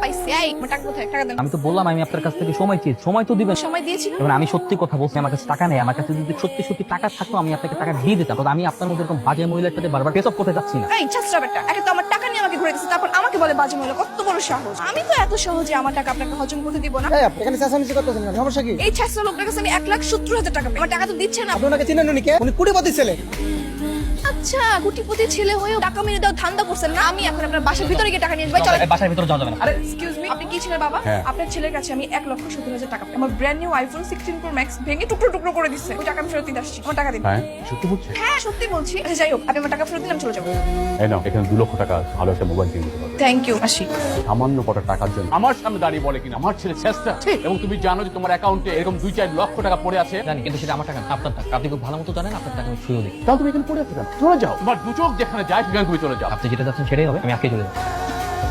পাইছি। এই আমার টাকা কোথায়? টাকা দেন। আমি তো বললাম আমি আপনার কাছ থেকে সময় চেয়েছি, সময় তো দিবেন। সময় দিয়েছি না? এবং আমি সত্যি কথা বলছি, আমার কাছে টাকা নেই। আমার কাছে যদি সত্যি সত্যি টাকা থাকতো আমি আপনাকে টাকা দিয়ে দিতাম। কিন্তু আমি আপনার মধ্যে এরকম বাজে মহিলার সাথে বারবার ফেস অফ করতে যাচ্ছি না। এই ছাত্রা বেটা, একে তো আমার টাকা নিয়ে আমাকে ঘুরে দিচ্ছে, তারপর আমাকে বলে বাজে মহিলা। কত বড় সাহস! আমি তো এত সহজে আমার টাকা আপনাকে হজম করতে দিব না। এই আপনি এখানে চেঁচামেচি করতেছেন কেন? সমস্যা কি? এই ছাত্র লোকটার কাছে আমি 1,70,000 টাকা পাই। আমার টাকা তো দিচ্ছে না। আপনি ওনাকে চিনেন উনি কে? উনি কোটিপতি ছেলে। আচ্ছা, কোটিপতি ছেলে হয়েও টাকা মেরে দাও ধান্দা করছেন না? আমি এখন আপনার বাসার ভিতরে গিয়ে টাকা নিয়ে আসবো। চলেন। বাসার ভিতরে যাওয়া যাবে না। আরে এক্সকিউজ মি, আপনি কি ছিলেন বাবা? হ্যাঁ। আপনার ছেলের কাছে আমি 1,70,000 টাকা পাই। আমার brand new iPhone 16 pro max ভেঙে টুকরো টুকরো করে দিচ্ছে। ওই টাকা আমি ফেরত দিতে আসছি। আমার টাকা দিন। হ্যাঁ সত্যি বলছে? হ্যাঁ সত্যি বলছি। আচ্ছা যাই হোক, আপনি আমার টাকা ফেরত দিন, আমি চলে যাবো। এই নাও, এখানে 2 লক্ষ টাকা আছে। ভালো একটা মোবাইল কিনে দিতে পারবে। Thank you. আসি। সামান্য কটা টাকার জন্য আমার সামনে দাঁড়িয়ে বলে কিনা আমার ছেলে চেষ্টা, এবং তুমি জানো যে তোমার অ্যাকাউন্টে এরকম 2-4 লক্ষ টাকা পড়ে আছে। জানি, কিন্তু সেটা আমার টাকা না, আপনার টাকা। আপনি খুব ভালো মতো জানেন আপনার টাকা আমি ছুঁয়েও দিই। তাহলে তুমি এখানে পড়ে আছো কেন? চলে যাও, তোমার দু চোখ যেখানে যায় সেখানে তুমি চলে যাও। আপনি যেটা চাচ্ছেন সেটাই হবে, আমি আজকে চলে যাবো।